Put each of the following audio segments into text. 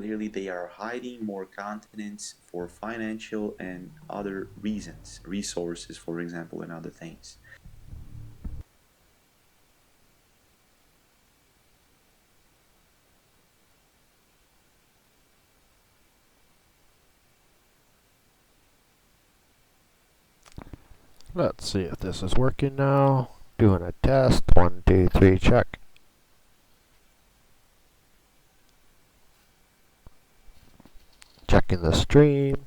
clearly they are hiding more continents for financial and other reasons, resources, for example, and other things. Let's see if this is working now. Doing a test. 1, 2, 3, check. Checking the stream.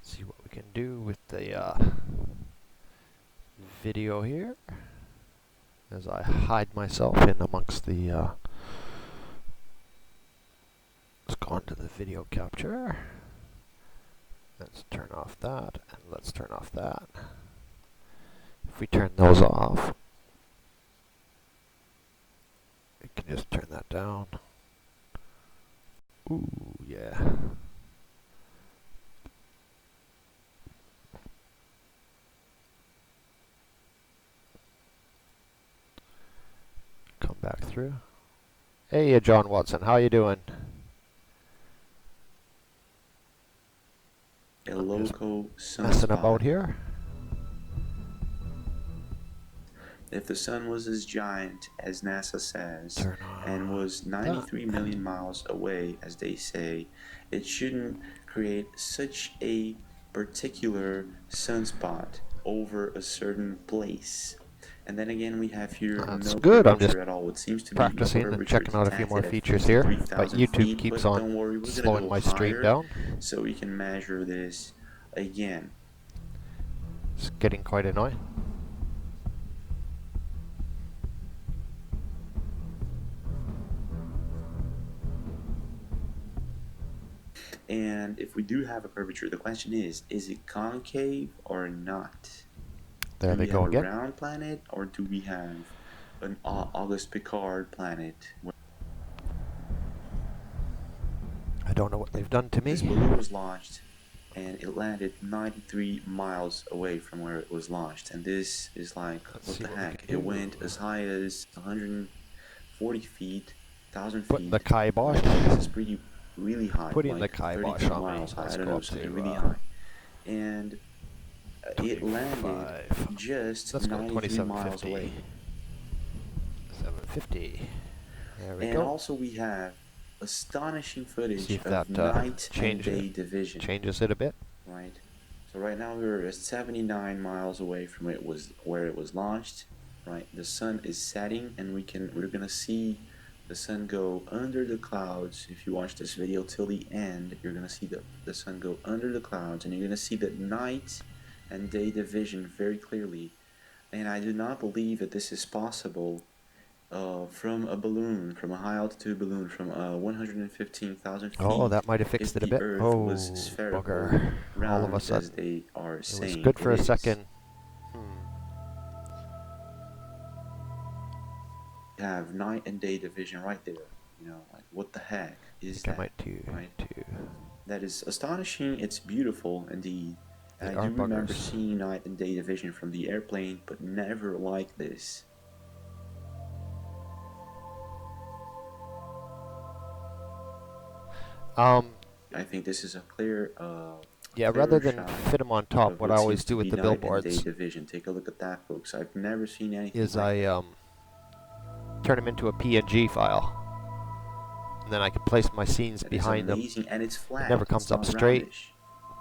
See what we can do with the video here as I hide myself in amongst the let's go on to the video capture. Let's turn off that, and let's turn off that. If we turn those off, we can just turn that down. Ooh, yeah. Come back through. Hey, John Watson, how you doing? A local Messing sunspot. about here. If the sun was as giant as NASA says and was 93 million miles away, as they say, it shouldn't create such a particular sunspot over a certain place. And then again, we have here That's no good. I'm curvature just at all. It seems to practicing be and checking out a few more detected at features here, but 53,000 YouTube feet, keeps but on don't worry, we're slowing gonna go my stream higher, down. so we can measure this again. It's getting quite annoying. And if we do have a curvature, the question is it concave or not? There they go again. Do we have a round planet, or do we have an Auguste Piccard planet? I don't know what they've done to me. This balloon was launched, and it landed 93 miles away from where it was launched. And this is like, what the heck? It went as high as 140 feet, 1,000 feet. Putting the kibosh. This is really high. Putting like the kibosh 32 on miles me. high. Let's I don't go know, up something to really high. And it landed just 93 miles away. 750. There we and go. Also we have astonishing footage See if of that night and day division. Changes it a bit. Right. So right now we're at 79 miles away from where it was launched. Right. The sun is setting, and we're gonna see the sun go under the clouds. If you watch this video till the end, you're gonna see the sun go under the clouds, and you're gonna see the night and day division very clearly. And I do not believe that this is possible from a balloon, from a high altitude balloon, from 115,000 feet. Oh, that might have fixed it a bit. Earth was spherical, bugger. round, All of a sudden, as they are it saying. was good for a second. Have night and day division right there. You know, like, what the heck is that? Right? That is astonishing. It's beautiful indeed. And I do remember seeing night and day division from the airplane, but never like this. I think this is a clear. Yeah, rather than fit them on top, what I always do with the billboards division. Take a look at that, folks. I've never seen anything is like I turn them into a PNG file, and then I can place my scenes behind them. And it's flat. It never comes up straight,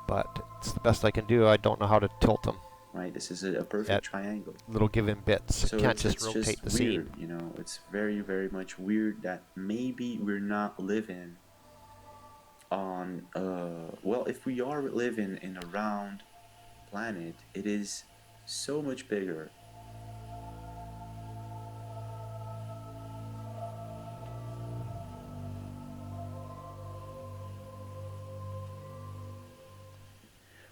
but it's the best I can do. I don't know how to tilt them. Right, this is a perfect triangle. Little given bits. So you can't just rotate just the weird, scene. You know, it's very, very much weird that maybe we're not living on well, if we are living in a round planet, it is so much bigger.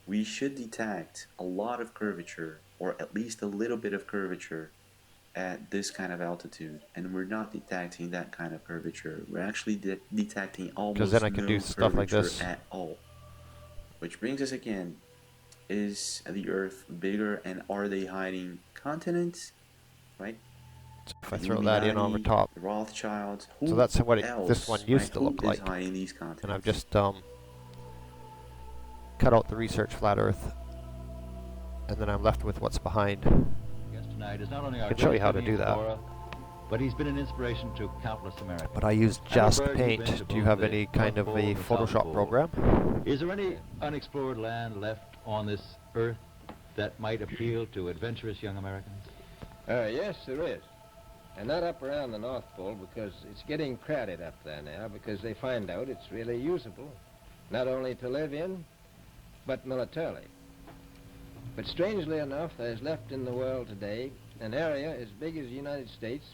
We should detect a lot of curvature, or at least a little bit of curvature, at this kind of altitude, and we're not detecting that kind of curvature. We're actually detecting Because then almost I can do no stuff like curvature this. at all. Which brings us again, is the Earth bigger, and are they hiding continents, right? So if I The throw that in over Illuminati, top. the Rothschilds, So who that's what this one else, right? used to Who look is like. hiding these And I've continents? just cut out the research flat Earth. And then I'm left with what's behind. Tonight is not only I our can show you how to greatest do that. explorer, but he's been an inspiration to countless Americans. But I use jasc paint. Do you have any kind of a Photoshop program? Is there any unexplored land left on this earth that might appeal to adventurous young Americans? Yes, there is. And not up around the North Pole, because it's getting crowded up there now, because they find out it's really usable, not only to live in, but militarily. But strangely enough, there's left in the world today an area as big as the United States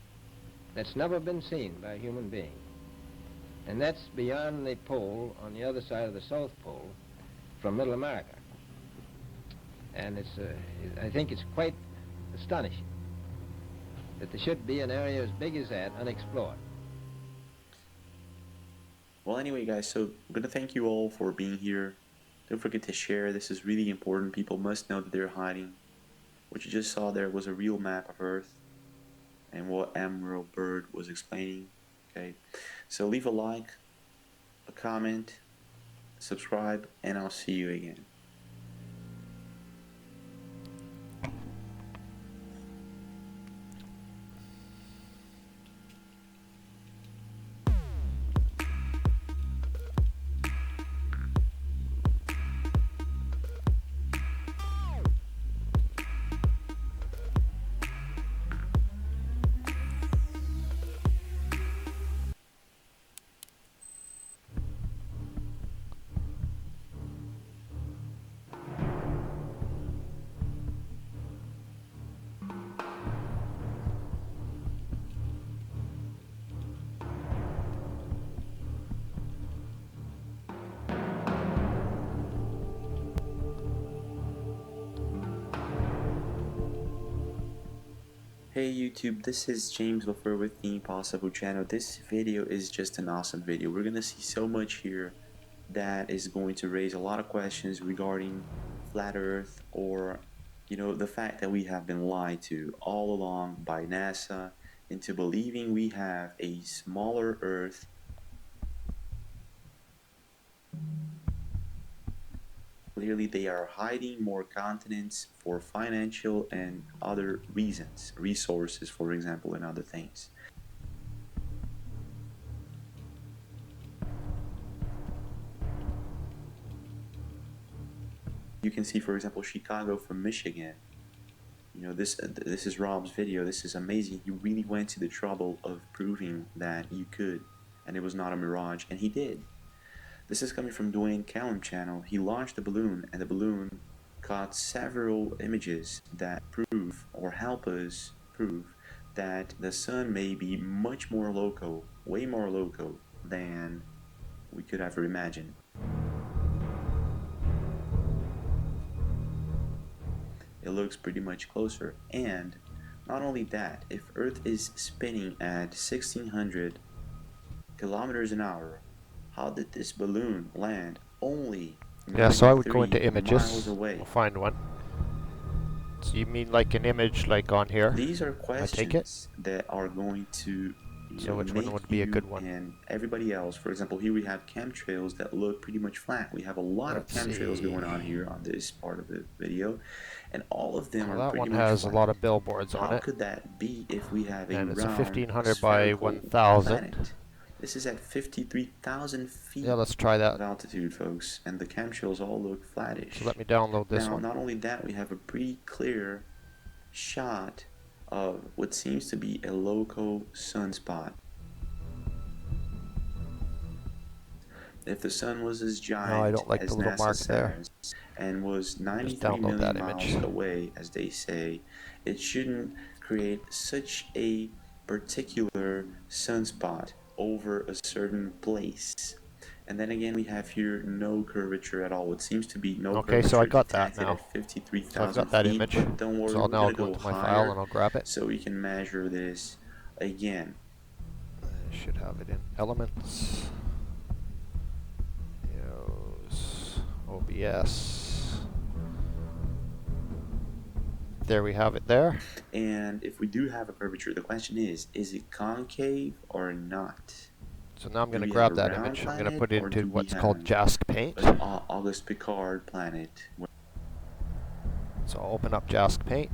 that's never been seen by a human being. And that's beyond the pole, on the other side of the South Pole, from Middle America. And I think it's quite astonishing that there should be an area as big as that unexplored. Well, anyway, guys, so I'm going to thank you all for being here. Don't forget to share. This is really important. People must know that they're hiding. What you just saw there was a real map of Earth and what Emerald Bird was explaining. Okay, so leave a like, a comment, subscribe, and I'll see you again. Hey YouTube, this is James Buffer with the Impossible channel. This video is just an awesome video. We're gonna see so much here that is going to raise a lot of questions regarding flat Earth, or the fact that we have been lied to all along by NASA into believing we have a smaller Earth. Clearly they are hiding more continents for financial and other reasons, resources for example, and other things. You can see, for example, Chicago from Michigan. This is Rob's video. This is amazing. He really went to the trouble of proving that you could, and it was not a mirage, and he did. This is coming from Dwayne Callum channel. He launched the balloon, and the balloon caught several images that prove, or help us prove, that the sun may be much more local, way more local than we could ever imagine. It looks pretty much closer. And not only that, if Earth is spinning at 1600 kilometers an hour, how did this balloon land only So I would go 93 into miles images. away? We'll find one. So you mean like an image like on here? These are I take it? questions that are going to So which make one would be a good one? and everybody else. For example, here we have chemtrails that look pretty much flat. We have a lot of chemtrails going on here on this part of the video, and all of them Well, are that pretty one much has flat. a lot of billboards on How it. could that be if we have a And it's a round 1500 by spherical 1000. planet? This is at 53,000 feet Yeah, let's try that. of altitude, folks, and the chemtrails all look flattish. So let me download this Now, one. not only that, we have a pretty clear shot of what seems to be a local sunspot. If the sun was as giant I don't like as the little NASA mark there. says and was 93 download million that miles image. away, as they say, it shouldn't create such a particular sunspot over a certain place. And then again, we have here no curvature at all. It seems to be no Okay, curvature so I got that detected now. at 53,000 So I've got that feet. image. But don't worry, So we're now I'll gonna go go into my file and higher I'll grab it. so we can measure this again. I should have it in elements. Use OBS. There we have it there. And if we do have a curvature, the question is it concave or not? So now I'm going to we grab have a that round image. I'm going to planet, put it or into do we what's called have jasc paint. an Auguste Piccard planet? So I'll open up jasc paint.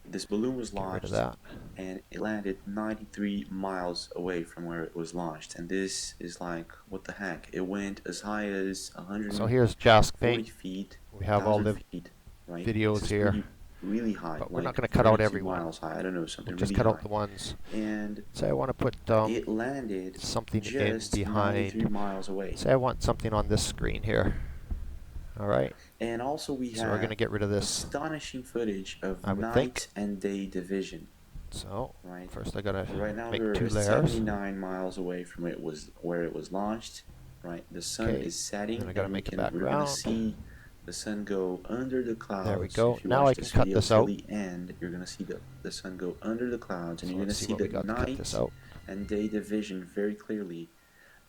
This balloon was Get rid launched of that. and it landed 93 miles away from where it was launched, and this is like, what the heck, it went as high as 140 So here's jasc paint. feet, We have all the feet, right? videos this is here. really, really high, But we're like not going to cut out 32 everyone. miles high, I don't know, something We'll just really cut high. out the ones. And Say I want to put it landed something just in behind. 93 miles away. Say I want something on this screen here. Alright. And also we So we're going to have get rid of this. astonishing footage of I would night think. and day division. So Right. first I got to Right now make we're 2 layers. 79 miles away from where it was launched. Right, the sun Okay. is setting, Then I gotta and make a we're gonna background. see the sun go under the clouds. There we go. If you Now watch I can this cut video this till out. the end, you're gonna see the sun go under the clouds, and So you're gonna let's see see what we the got to cut this night out. and day division very clearly.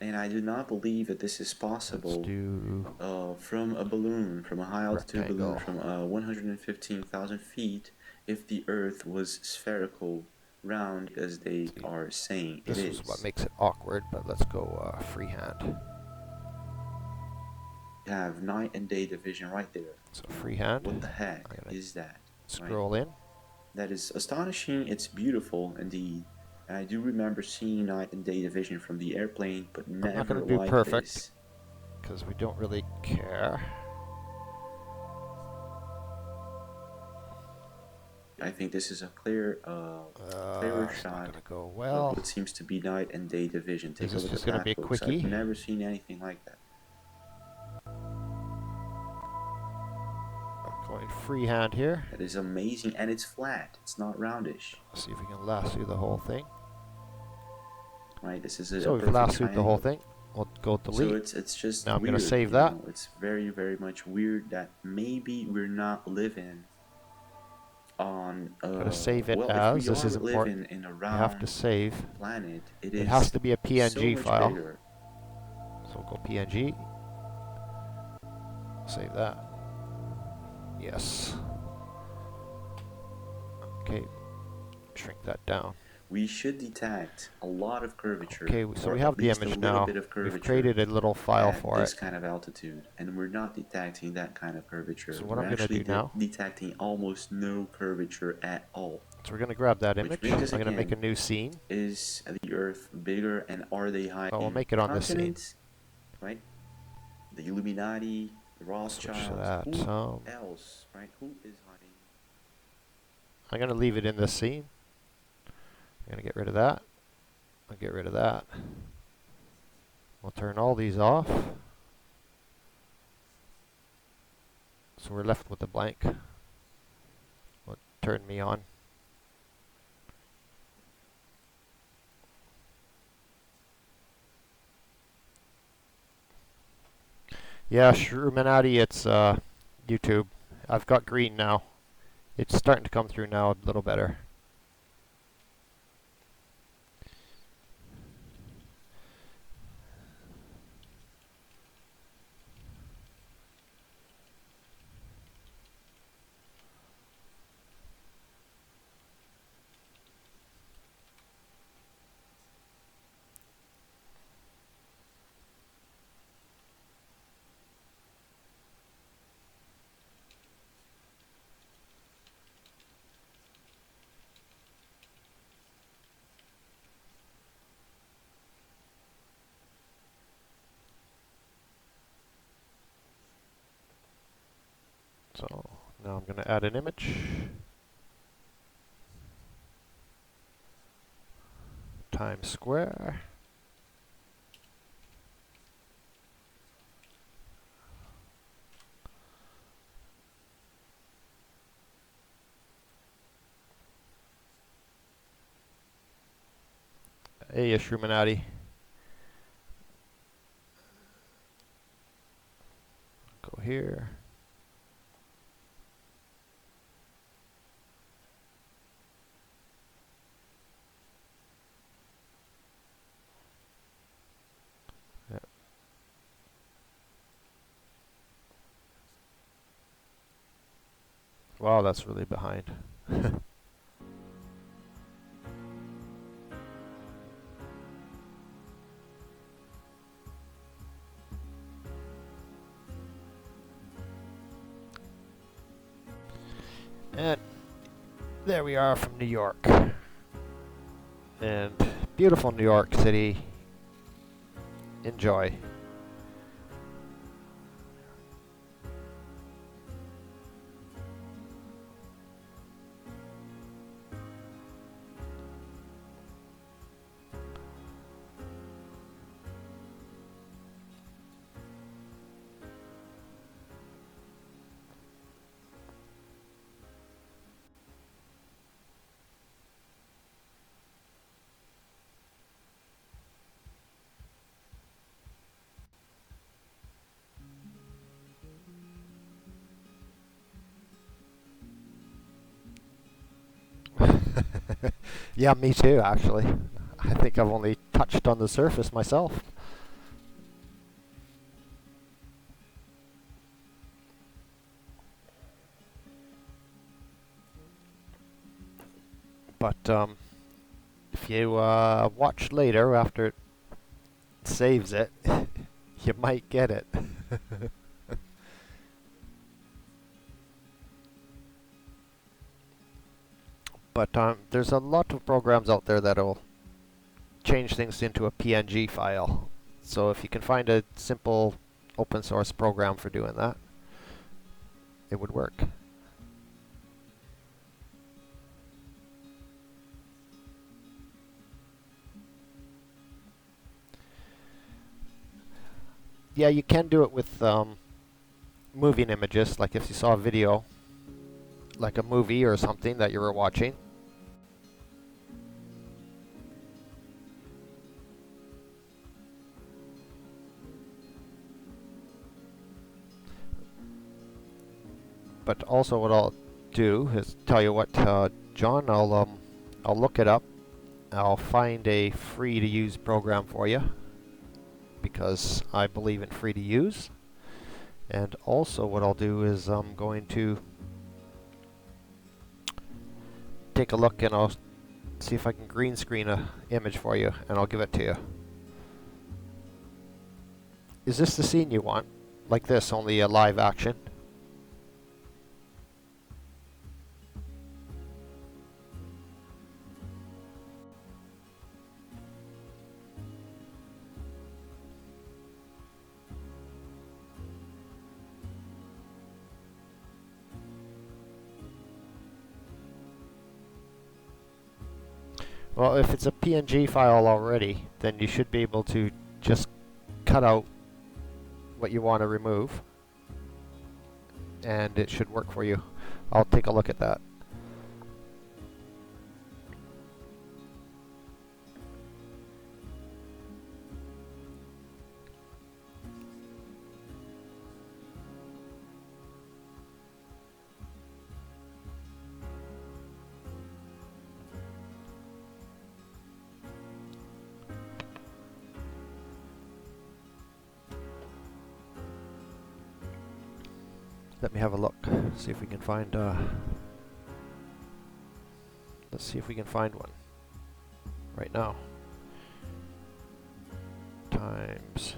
And I do not believe that this is possible Let's do from a balloon, from a high altitude balloon, rectangle. from 115,000 feet, if the Earth was spherical, round, as they are saying This it is is. what makes it awkward, but let's go freehand. You have night and day division right there. So freehand. What the heck I'm gonna is that? Scroll in. That is astonishing. It's beautiful indeed. And I do remember seeing night and day division from the airplane, but I'm not never going to do like perfect this. because we don't really care. I think this is a clearer It's shot not going to go of well. what seems to be night and day division. Take Is a this look just at gonna that, be a folks. quickie? I've never seen anything like that. I'm going freehand here. That is amazing, and it's flat. It's not roundish. Let's see if we can lasso the whole thing. Right, this is a So we've perfect lassoed the whole triangle. thing. We'll go delete. So it's just Now I'm weird, going to save you that. know? It's very, very much weird that maybe we're not living on I'm going to save it well, as. if we This are is important. living in a You have to round save. planet, It is has to be a so PNG much file. bigger. So we'll go PNG. Save that. Yes. Okay. Shrink that down. We should detect a lot of curvature. Okay, so or we at have the least a image little now. bit of curvature We've created a little file at for this it. kind of altitude, and we're not detecting that kind of curvature. So what we're I'm going to actually do now, detecting almost no curvature at all. so we're going to grab that Which image. brings I'm us going to make a again, new scene. is the Earth bigger, and are they hiding Oh, we'll make it on this scene. continents? Right? The Illuminati, the Switch to Rothschilds, that. who else? Right? Who is hiding? I'm going to leave it in this scene. I'm going to get rid of that. I'll get rid of that. We'll turn all these off. So we're left with a blank. What turned me on? Yeah, Shruminati, it's YouTube. I've got green now. It's starting to come through now a little better. So now I'm going to add an image. Times Square. Hey, Shruminati. here. Yep. Wow, that's really behind. And there we are from New York. And beautiful New York City. Enjoy. Yeah, me too, actually. I think I've only touched on the surface myself. But if you watch later after it saves it, you might get it. But there's a lot of programs out there that'll change things into a PNG file. So if you can find a simple open source program for doing that, it would work. Yeah, you can do it with moving images, like if you saw a video, like a movie or something that you were watching. But also what I'll do is tell you what, John, I'll look it up. I'll find a free to use program for you because I believe in free to use. And also what I'll do is I'm going to take a look and I'll see if I can green screen a image for you and I'll give it to you. Is this the scene you want? Like this, only a live action? Well, if it's a PNG file already, then you should be able to just cut out what you want to remove, and it should work for you. I'll take a look at that. Let me have a look, see if we can find, let's see if we can find one right now. Times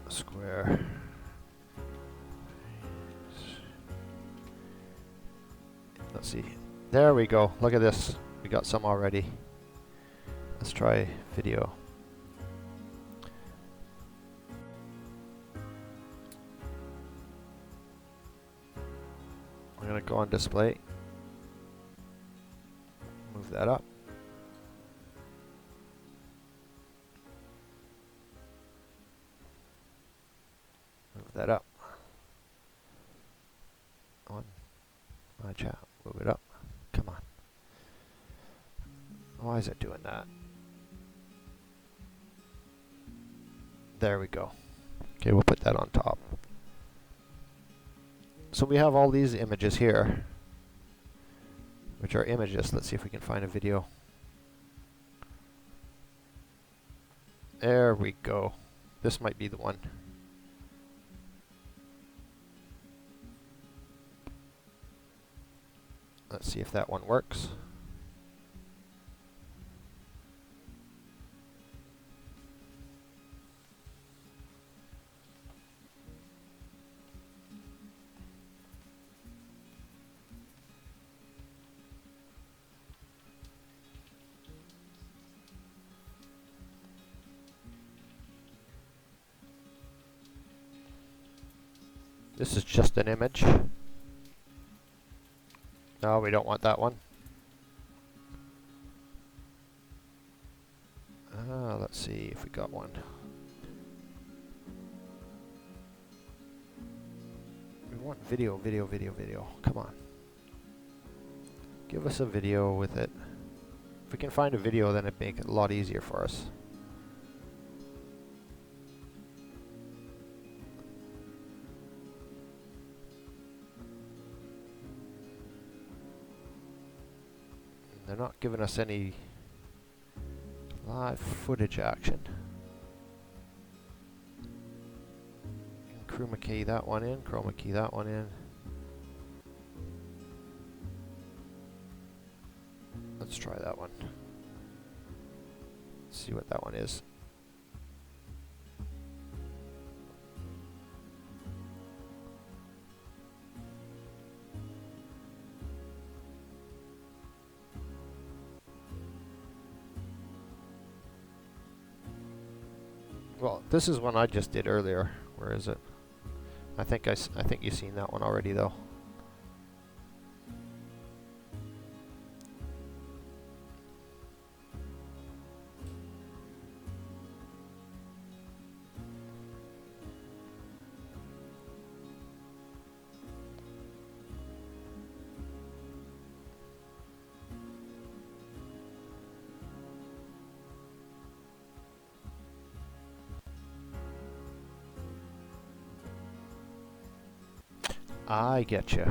square. Let's see. There we go. Look at this. We got some already. Let's try video. I'm going to go on display. Move that up. Move that up. On my chat. Move it up. Come on. Why is it doing that? There we go. Okay, we'll put that on top. So we have all these images here, which are images. Let's see if we can find a video. There we go. This might be the one. Let's see if that one works. This is just an image. No, we don't want that one. Let's see if we got one. We want video, video, video, video. Come on. Give us a video with it. If we can find a video, then it'd make it a lot easier for us. They're not giving us any live footage action. Chroma key that one in, chroma key that one in. Let's try that one. Let's see what that one is. Well, this is one I just did earlier. Where is it? I think you've seen that one already, though. I get you.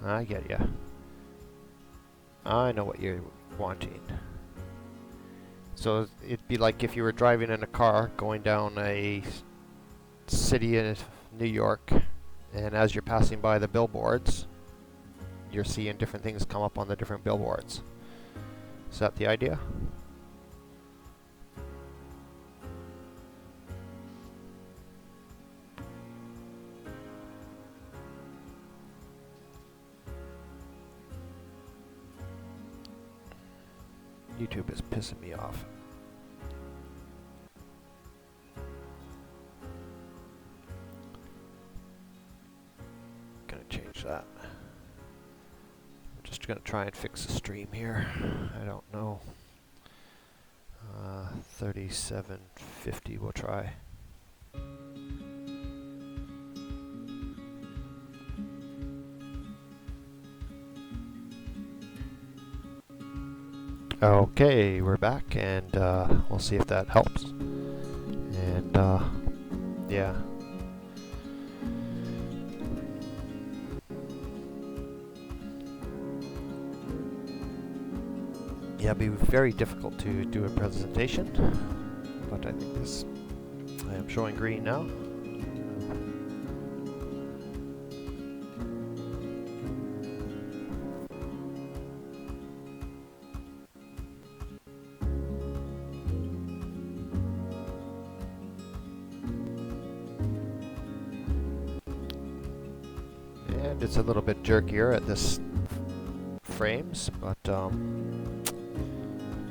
I get you. I know what you're wanting. So it'd be like if you were driving in a car going down a city in New York, and as you're passing by the billboards, you're seeing different things come up on the different billboards. Is that the idea? YouTube is pissing me off. Gonna change that. I'm just gonna try and fix the stream here. I don't know. 3750 we'll try. Okay, we're back, and we'll see if that helps. And yeah. Yeah, it'd be very difficult to do a presentation, but I think this, I am showing green now. And it's a little bit jerkier at this frames, but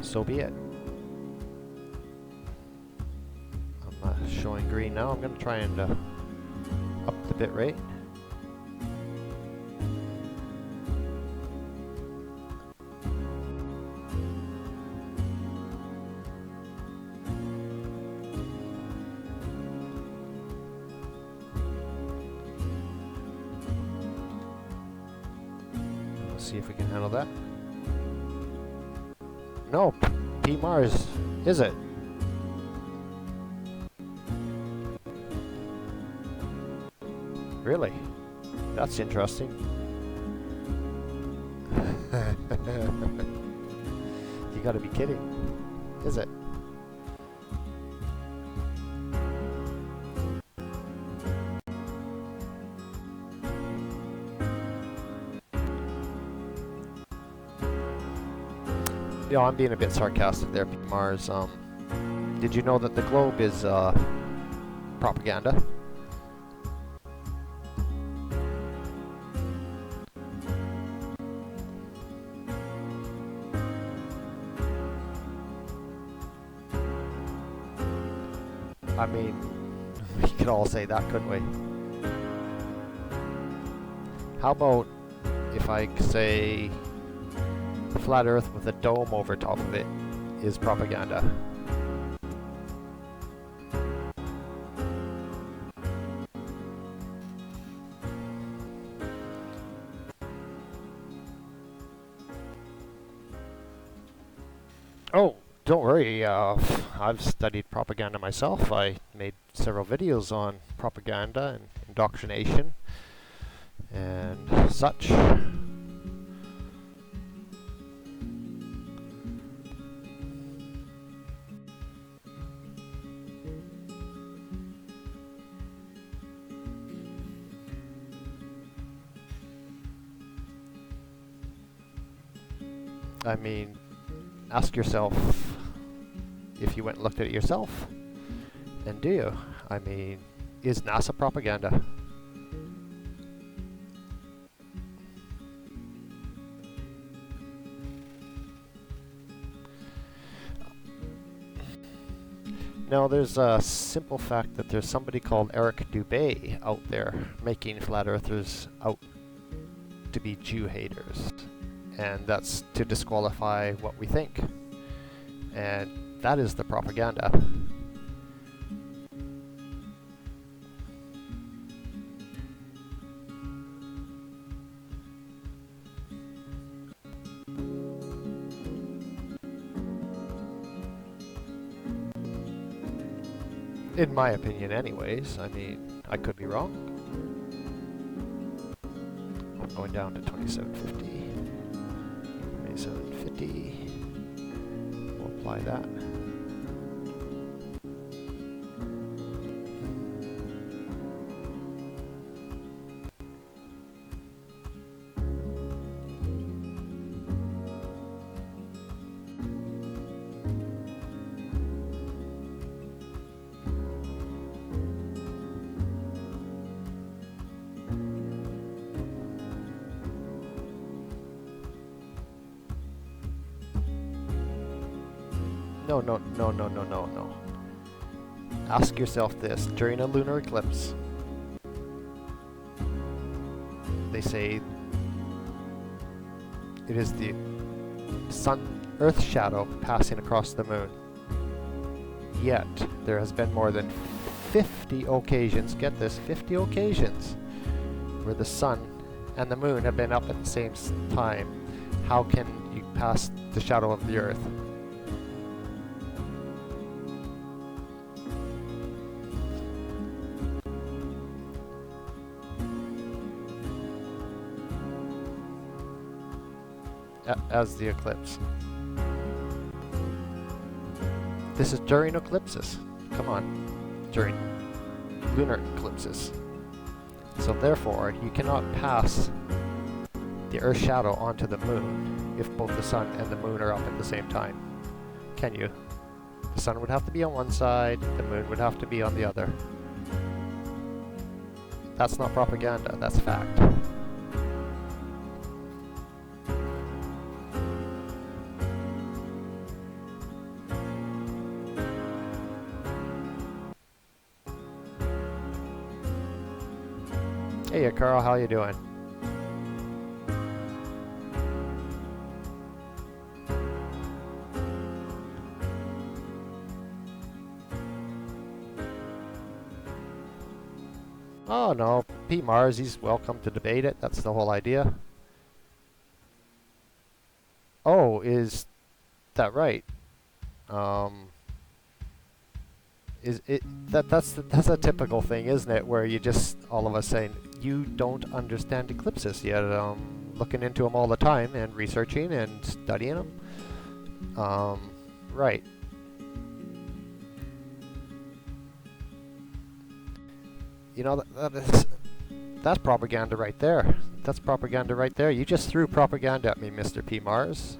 so be it. I'm showing green now. I'm going to try and up the bit rate. See if we can handle that. No, P Mars, is it? Really? That's interesting. You gotta be kidding. Is it? Yeah, I'm being a bit sarcastic there, Mars. Did you know that the globe is propaganda? I mean, we could all say that, couldn't we? How about if I say flat Earth with a dome over top of it is propaganda? Oh, don't worry. I've studied propaganda myself. I made several videos on propaganda and indoctrination and such. I mean, ask yourself if you went and looked at it yourself. And do you? I mean, is NASA propaganda? Now, there's a simple fact that there's somebody called Eric Dubay out there making flat earthers out to be Jew haters. And that's to disqualify what we think. And that is the propaganda. In my opinion anyways. I mean, I could be wrong. I'm going down to 2750. 2750. We'll apply that. No. Ask yourself this. During a lunar eclipse, they say it is the Sun-Earth shadow passing across the moon. Yet, there has been more than 50 occasions, get this, 50 occasions, where the sun and the moon have been up at the same time. How can you pass the shadow of the Earth? As the eclipse. This is during eclipses. Come on. During lunar eclipses. So therefore, you cannot pass the Earth's shadow onto the moon if both the sun and the moon are up at the same time. Can you? The sun would have to be on one side, the moon would have to be on the other. That's not propaganda, that's fact. Hey Carl, how you doing? Oh no, P. Mars, he's welcome to debate it. That's the whole idea. Oh, is that right? That's a typical thing, isn't it? Where you just all of us saying you don't understand eclipses yet. Looking into them all the time and researching and studying them. Right. You know, that's propaganda right there. That's propaganda right there. You just threw propaganda at me, Mr. P. Mars,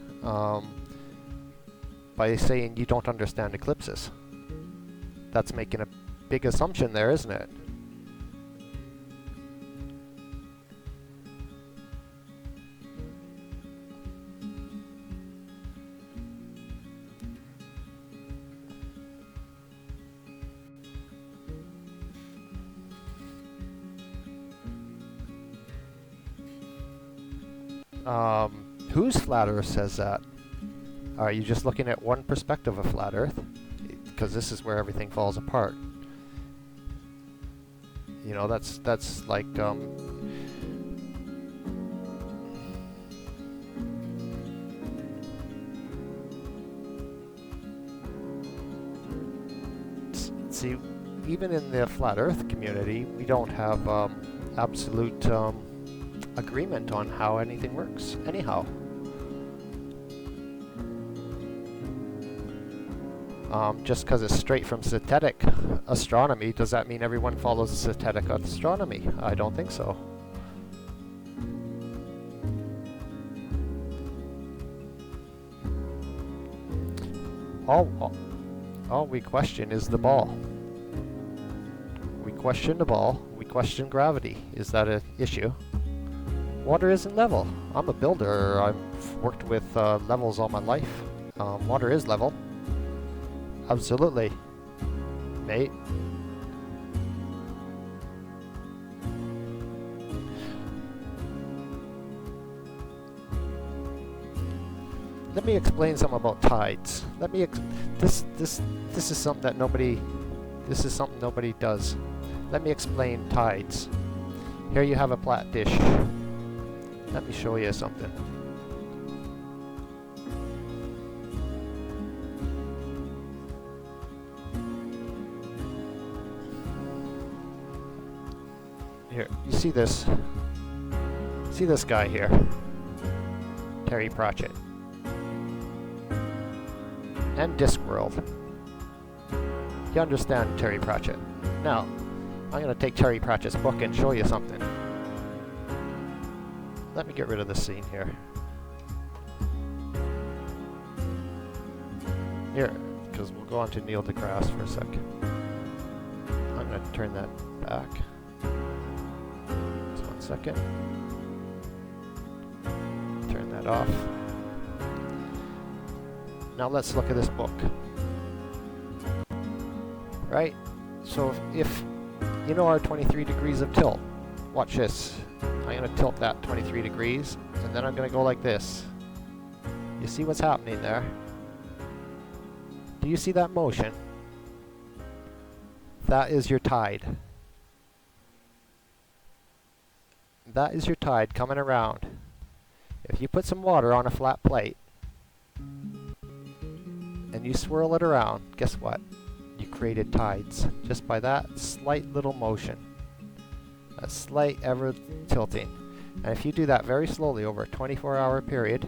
by saying you don't understand eclipses. That's making a big assumption there, isn't it? Whose flat Earth says that? Are you just looking at one perspective of flat Earth? Because this is where everything falls apart. You know, that's like see, even in the flat Earth community, we don't have absolute agreement on how anything works. Anyhow. Just because it's straight from synthetic astronomy, does that mean everyone follows synthetic astronomy? I don't think so. All we question is the ball. We question the ball. We question gravity. Is that an issue? Water isn't level. I'm a builder. I've worked with levels all my life. Water is level. Absolutely, mate. Let me explain something about tides. This is something that nobody does. Let me explain tides. Here you have a flat dish. Let me show you something. Here, you see this? See this guy here? Terry Pratchett. And Discworld. You understand Terry Pratchett. Now, I'm going to take Terry Pratchett's book and show you something. Let me get rid of this scene here. Here, because we'll go on to Neil deGrasse for a sec. I'm going to turn that back. Just 1 second. Turn that off. Now let's look at this book. Right? So if you know our 23 degrees of tilt, watch this. I'm going to tilt that 23 degrees, and then I'm going to go like this. You see what's happening there? Do you see that motion? That is your tide. That is your tide coming around. If you put some water on a flat plate, and you swirl it around, guess what? You created tides just by that slight little motion. A slight ever tilting. And if you do that very slowly over a 24-hour period,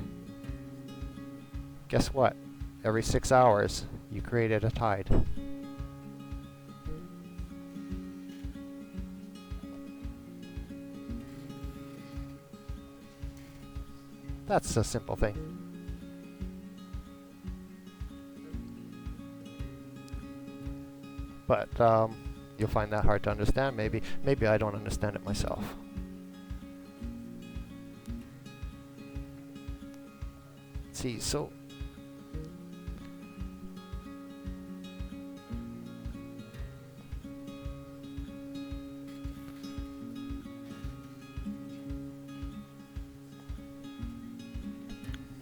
guess what? Every 6 hours, you created a tide. That's a simple thing. But you'll find that hard to understand, maybe. Maybe I don't understand it myself. See, so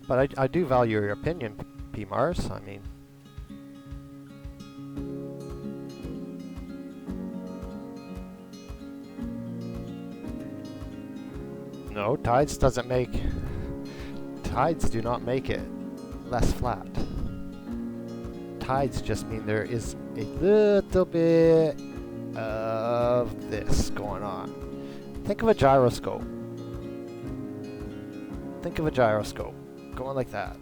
but I do value your opinion, P. Mars. I mean, no, tides do not make it less flat. tides just mean there is a little bit of this going on. Think of a gyroscope. Think of a gyroscope going like that.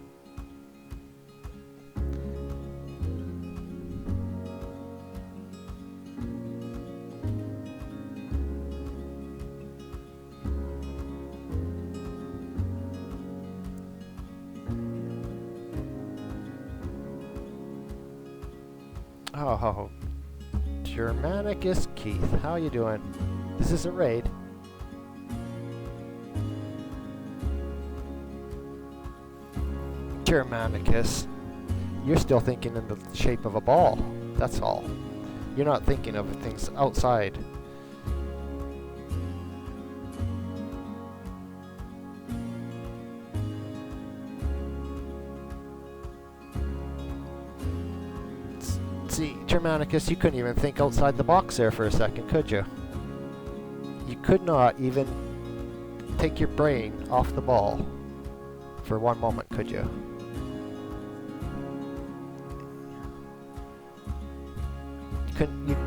Oh, Germanicus Keith, how you doing? This is a raid. Germanicus, you're still thinking in the shape of a ball, that's all. You're not thinking of things outside. See, Germanicus, you couldn't even think outside the box there for a second, could you? You could not even take your brain off the ball for one moment, could you?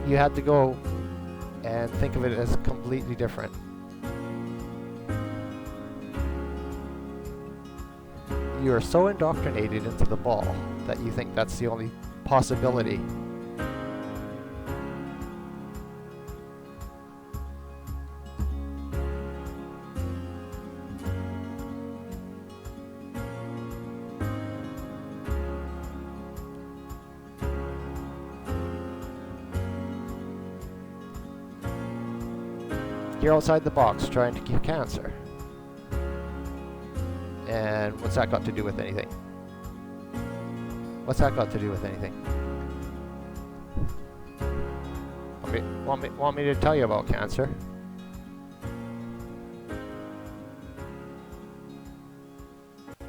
You had to go and think of it as completely different. You are so indoctrinated into the ball that you think that's the only possibility. You're outside the box trying to cure cancer. And what's that got to do with anything? What's that got to do with anything? Want me to tell you about cancer?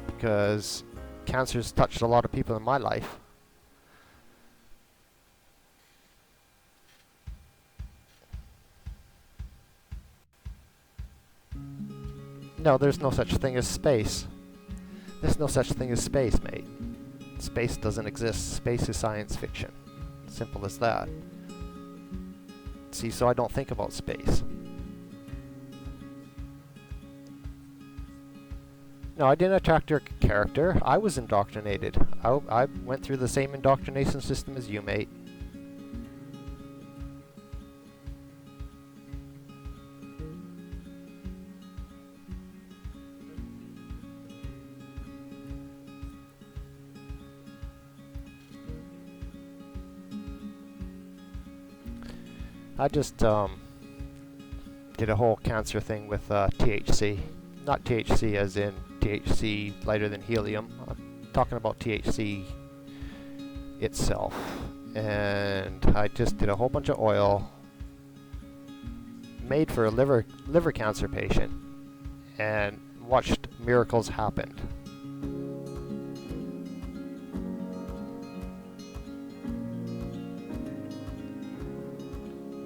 Because cancer's touched a lot of people in my life. No, there's no such thing as space. There's no such thing as space, mate. Space doesn't exist. Space is science fiction. Simple as that. See, so I don't think about space. No, I didn't attract your character. I was indoctrinated. I went through the same indoctrination system as you, mate. I just did a whole cancer thing with THC. Not THC as in THC lighter than helium. I'm talking about THC itself. And I just did a whole bunch of oil made for a liver cancer patient and watched miracles happen.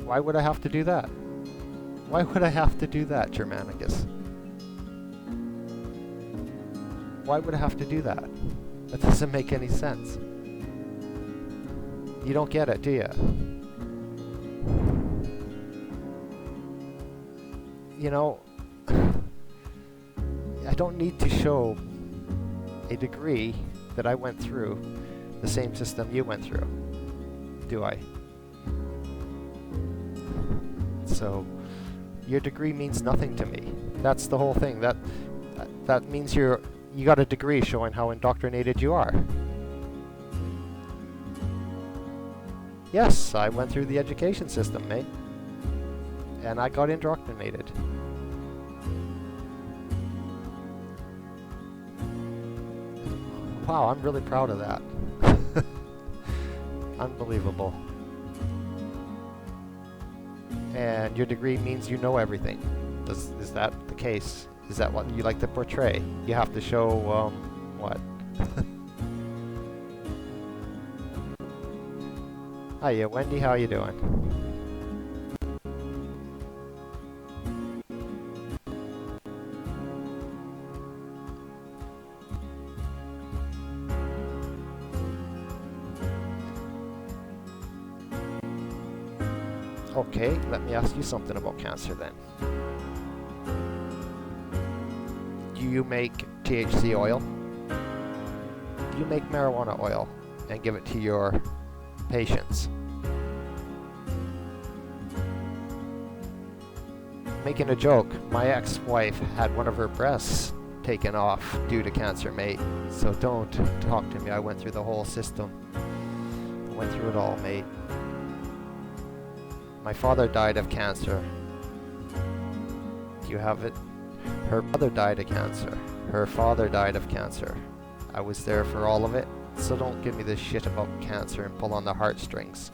Why would I have to do that? Why would I have to do that, Germanicus? Why would I have to do that? That doesn't make any sense. You don't get it, do you? You know, I don't need to show a degree that I went through the same system you went through, do I? So, your degree means nothing to me. That's the whole thing. That means you got a degree showing how indoctrinated you are. Yes, I went through the education system, mate. And I got indoctrinated. Wow, I'm really proud of that. Unbelievable. And your degree means you know everything. Is that the case? Is that what you like to portray? You have to show, what? Hiya, Wendy, how you doing? Okay, let me ask you something about cancer then. Do you make THC oil? Do you make marijuana oil and give it to your patients? Making a joke, my ex-wife had one of her breasts taken off due to cancer, mate. So don't talk to me. I went through the whole system. I went through it all, mate. My father died of cancer. Do you have it? Her mother died of cancer. Her father died of cancer. I was there for all of it. So don't give me this shit about cancer and pull on the heartstrings.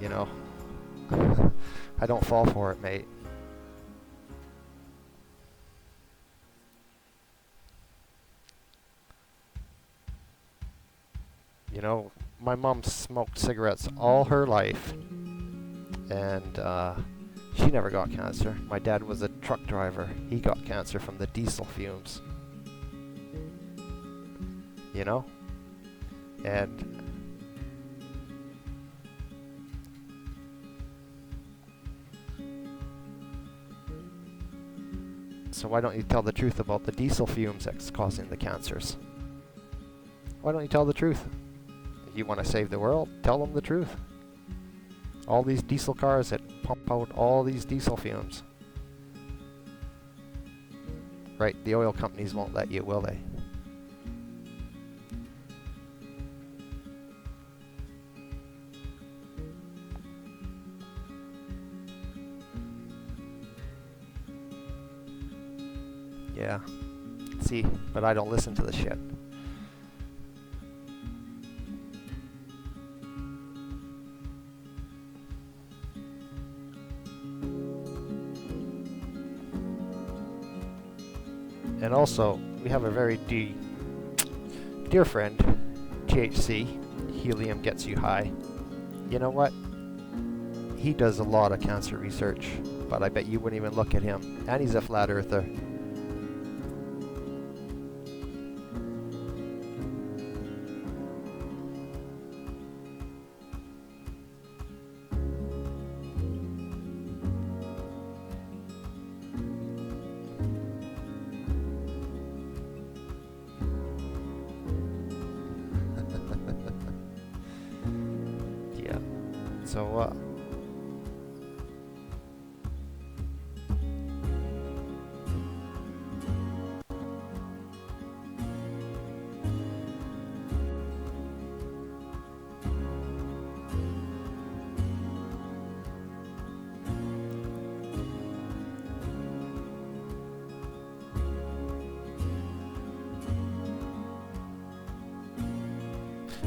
You know? I don't fall for it, mate. You know, my mom smoked cigarettes all her life, and she never got cancer. My dad was a truck driver. He got cancer from the diesel fumes. You know? And so why don't you tell the truth about the diesel fumes that's causing the cancers? Why don't you tell the truth? If you want to save the world, tell them the truth. All these diesel cars that pump out all these diesel fumes. Right, the oil companies won't let you, will they? Yeah. See, but I don't listen to the shit. And also, we have a very dear friend, THC, helium gets you high. You know what? He does a lot of cancer research, but I bet you wouldn't even look at him. And he's a flat earther. So,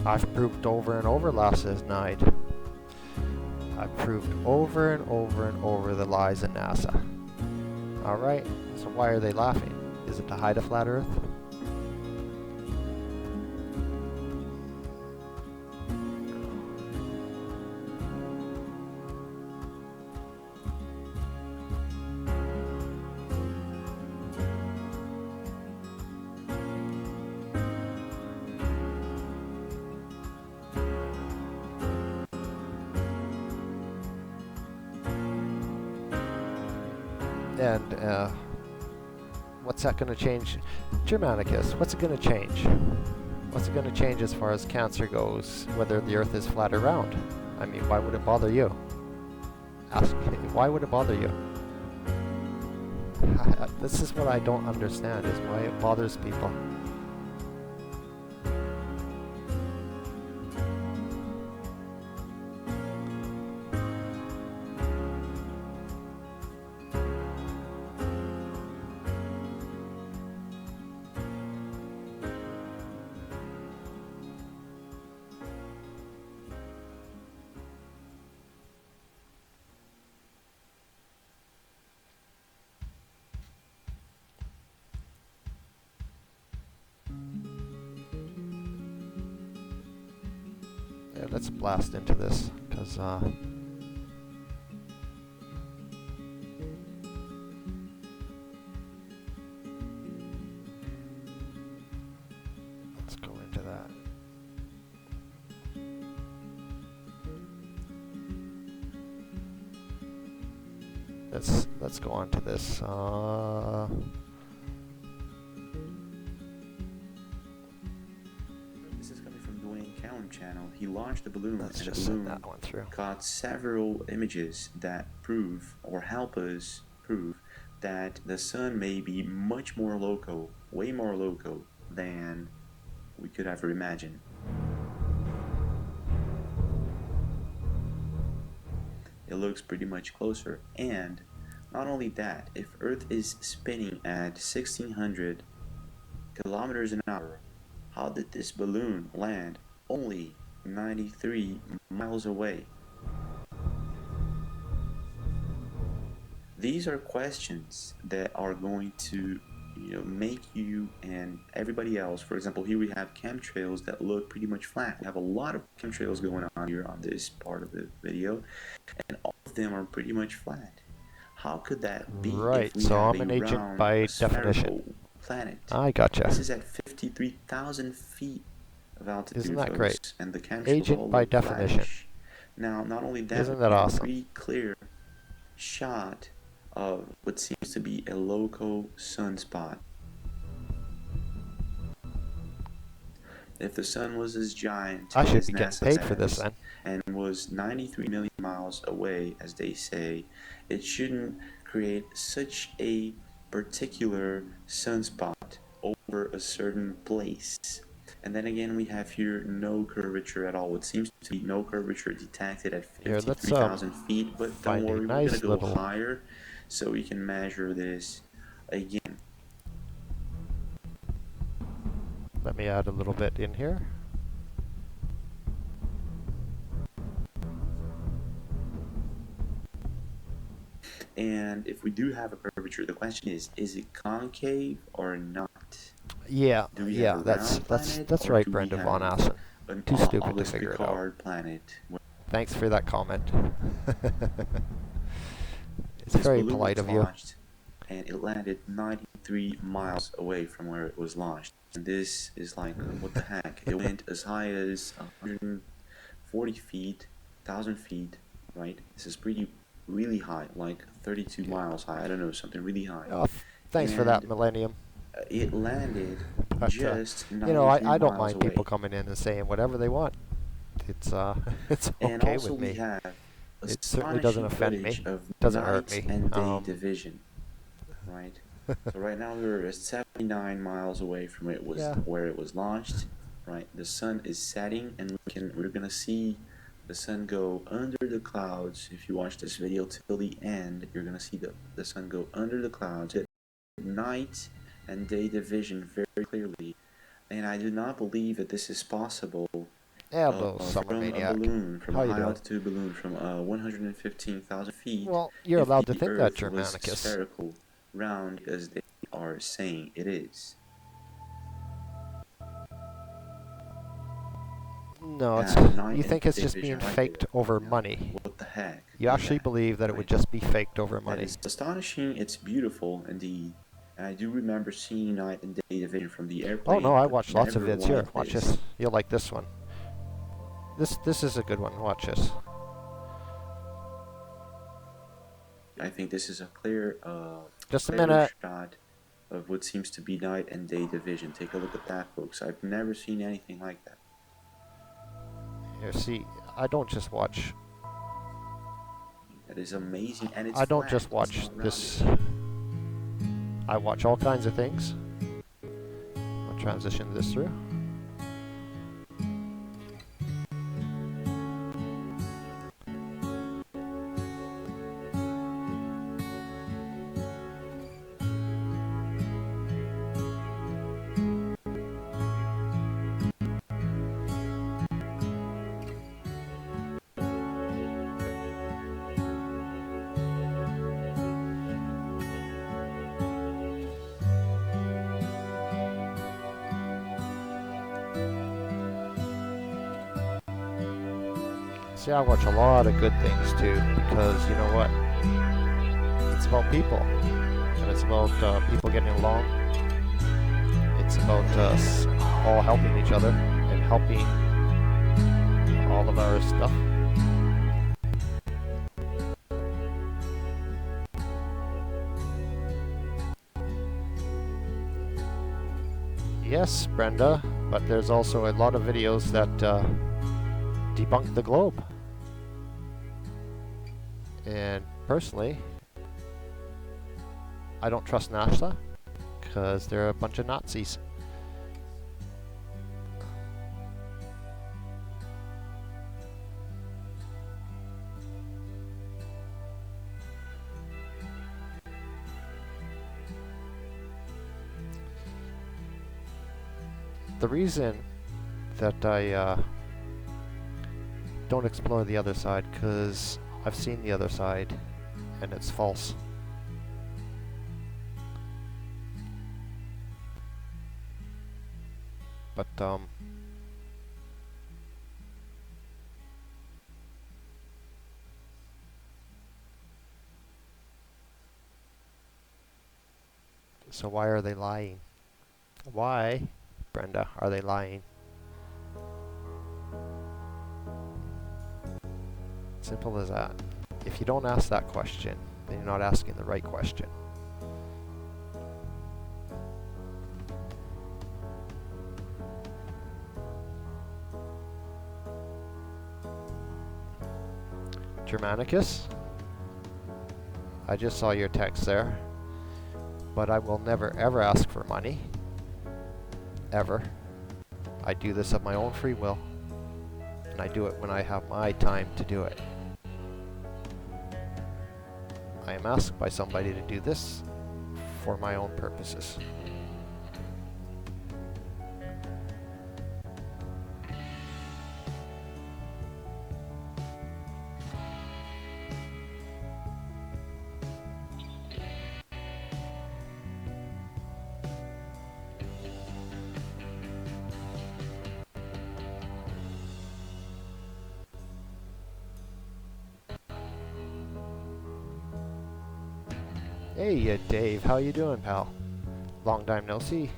I've proved over and over last night. I've proved over and over and over the lies of NASA. Alright, so why are they laughing? Is it to hide a flat earth? And what's that going to change? Germanicus, what's it going to change? What's it going to change as far as cancer goes, whether the earth is flat or round? I mean, why would it bother you? Ask me, why would it bother you? This is what I don't understand, is why it bothers people. Yeah, let's blast into this, because let's go into that. let's go on to this. This is coming from Dwayne Callum channel. He launched the balloon, Let's and the just send balloon that one through. got several images that prove or help us prove that the sun may be much more local, way more local than we could ever imagine. It looks pretty much closer, and not only that, if Earth is spinning at 1600 kilometers an hour, how did this balloon land only 93 miles away? These are questions that are going to make you and everybody else. For example, here we have chemtrails that look pretty much flat. We have a lot of chemtrails going on here on this part of the video, and all of them are pretty much flat. How could that be? Right, if we so have I'm a an agent round, by spherical definition. planet? I gotcha. This is at 53,000 feet of altitude. Isn't that folks, great? and the chemtrails Agent all by look definition. flattish. Now, not only that, Isn't that we have awesome? a pretty clear shot of what seems to be a local sunspot. If the sun was as giant I should as be getting NASA paid for this says, then. and was 93 million miles away, as they say, it shouldn't create such a particular sunspot over a certain place. And then again, we have here no curvature at all. It seems to be no curvature detected at Here, let's 53,000 feet, but don't find a worry, we're nice going to go little- higher so we can measure this again. Let me add a little bit in here. And if we do have a curvature, the question is it concave or not? Yeah, Do we yeah, have a that's round planet, that's or right, do we Brenda von have Assen. an Too stupid to August figure it out. Picard planet? Thanks for that comment. It's This very balloon polite was of you. launched, and it landed 93 miles away from where it was launched. And this is like, what the heck? It went as high as 140 feet, 1,000 feet, right? This is really high, like 32 miles high. I don't know, something really high. Oh, thanks for that, And Millennium. It landed But, just 93 you know, I don't miles mind away. people coming in and saying whatever they want. It's it's And okay also with we me. have It certainly doesn't astonishing offend me. footage of Doesn't hurt night me. and day division, right? So right now we're 79 miles away from Yeah. where it was launched, right? The sun is setting, and we're gonna see the sun go under the clouds. If you watch this video till the end, you're gonna see the sun go under the clouds at night and day division very clearly. And I do not believe that this is possible. Hello, Summer From a Maniac. balloon, from How a you high doing? altitude balloon from 115,000 feet. Well, you're if allowed to the think that, Earth was Germanicus. spherical, round, as they are saying it is. No, it's Night you and think it's day just vision being right faked there. over Now, money. What the heck? You actually Yeah, believe that it would right. just be faked over That money. is astonishing. It's beautiful indeed. And I do remember seeing night and day division from the airplane. Oh no, I but watched lots of never vids here. like Watch this. this. You'll like this one. This is a good one. Watch this. I think this is a clear, Just a clearer minute. shot of what seems to be night and day division. Take a look at that, folks. I've never seen anything like that. Here, see, I don't just watch. That is amazing, and it's I don't flat. just It's watch not this. rounded. I watch all kinds of things. I'll transition this through. See, I watch a lot of good things too, because you know what? It's about people, and it's about people getting along. It's about us all helping each other and helping all of our stuff. Yes, Brenda, but there's also a lot of videos that debunk the globe. And personally, I don't trust NASA because they're a bunch of Nazis. The reason that I don't explore the other side, because I've seen the other side and it's false. But so why are they lying? Why, Brenda, are they lying? Simple as that. If you don't ask that question, then you're not asking the right question. Germanicus, I just saw your text there, but I will never ever ask for money. Ever. I do this of my own free will, and I do it when I have my time to do it. I am asked by somebody to do this for my own purposes. Hey, Dave, how you doing, pal? Long time no see.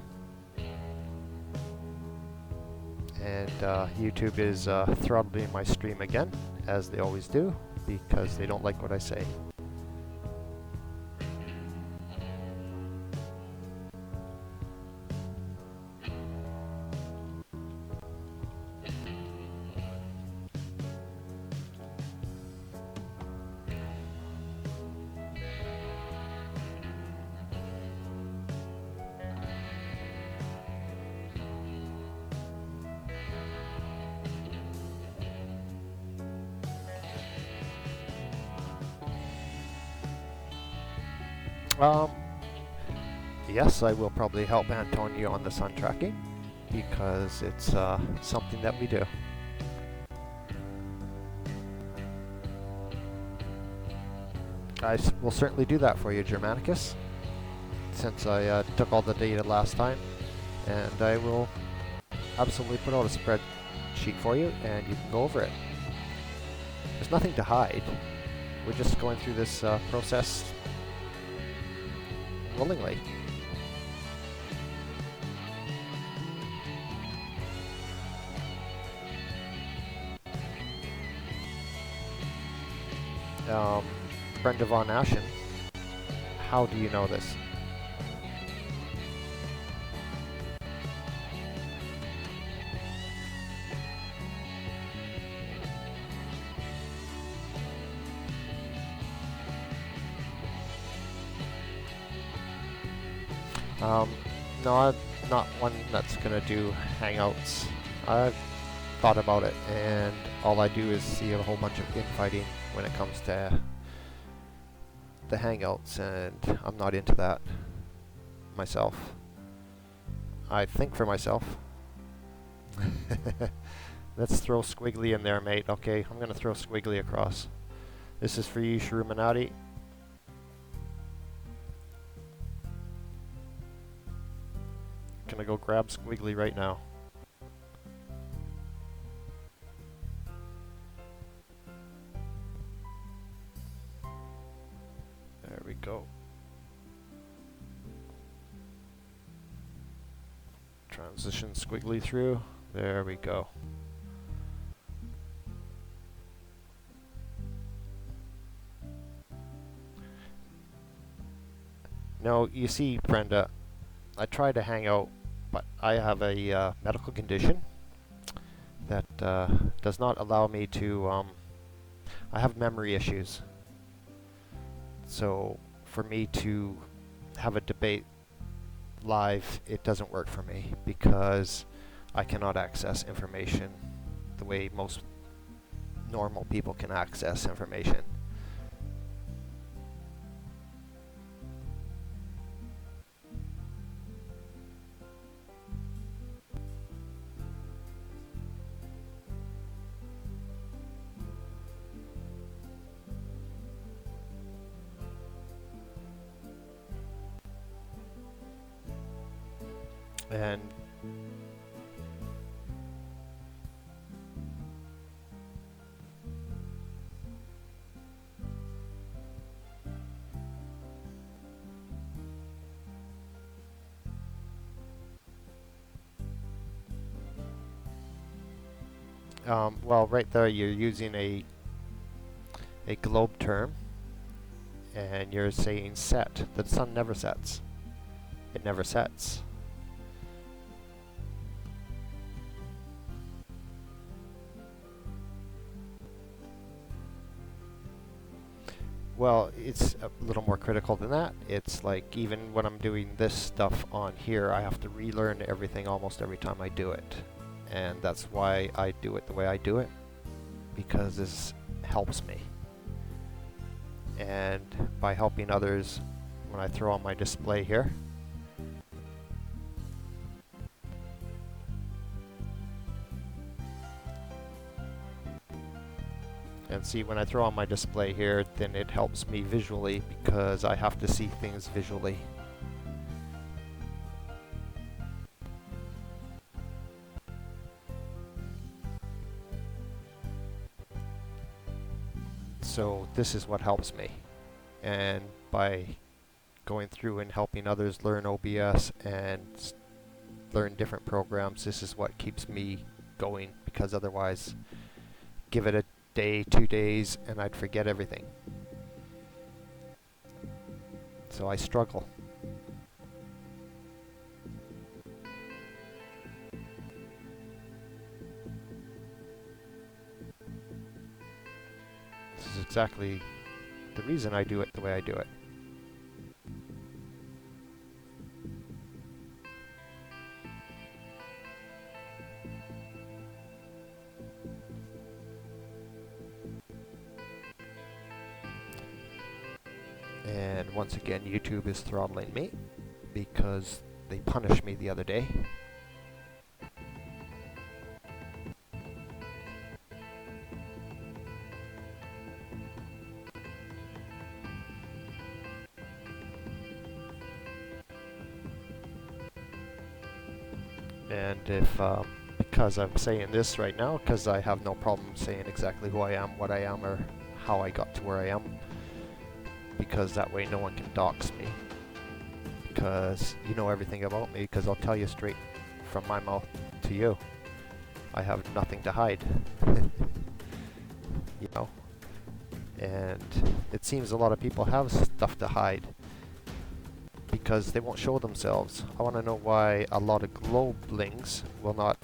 And YouTube is throttling my stream again, as they always do, because they don't like what I say. Yes, I will probably help Antonio on the sun tracking, because it's something that we do. I will certainly do that for you, Germanicus, since I took all the data last time, and I will absolutely put out a spreadsheet for you, and you can go over it. There's nothing to hide. We're just going through this process willingly. Brenda Von Ashen, how do you know this? No, I'm not one that's gonna do Hangouts. I've thought about it, and all I do is see a whole bunch of infighting when it comes to the Hangouts, and I'm not into that myself. I think for myself. Let's throw Squiggly in there, mate. Okay, I'm gonna throw Squiggly across. This is for you, Shruminati. Gonna go grab Squiggly right now. There we go. Transition Squiggly through. There we go. No, you see, Brenda, I try to hang out but I have a medical condition that does not allow me to, I have memory issues. So for me to have a debate live, it doesn't work for me because I cannot access information the way most normal people can access information. And well, right there you're using a globe term, and you're saying set. The sun never sets. It never sets. Well, it's a little more critical than that. It's like even when I'm doing this stuff on here, I have to relearn everything almost every time I do it. And that's why I do it the way I do it, because this helps me. And by helping others, when I throw on my display here, and see, when I throw on my display here, then it helps me visually because I have to see things visually. So this is what helps me. And by going through and helping others learn OBS and learn different programs, this is what keeps me going, because otherwise, give it a day, 2 days, and I'd forget everything. So I struggle. This is exactly the reason I do it the way I do it. And once again, YouTube is throttling me because they punished me the other day. And if, because I'm saying this right now, because I have no problem saying exactly who I am, what I am, or how I got to where I am, because that way no one can dox me, because you know everything about me, because I'll tell you straight from my mouth to you. I have nothing to hide. You know? And it seems a lot of people have stuff to hide because they won't show themselves. I want to know why a lot of globelings will not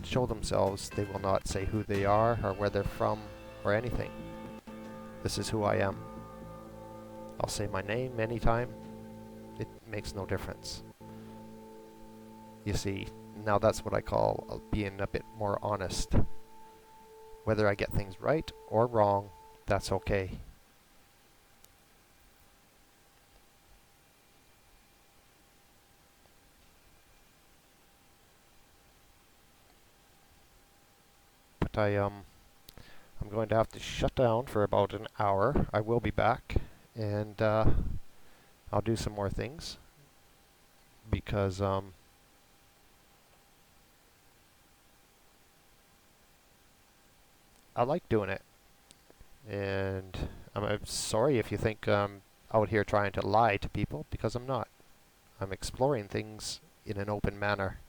show themselves. They will not say who they are or where they're from or anything. This is who I am. I'll say my name anytime. It makes no difference. You see, now that's what I call being a bit more honest. Whether I get things right or wrong, that's okay. But I'm going to have to shut down for about an hour. I will be back, and I'll do some more things because I like doing it. And I'm sorry if you think I'm out here trying to lie to people, because I'm not. I'm exploring things in an open manner.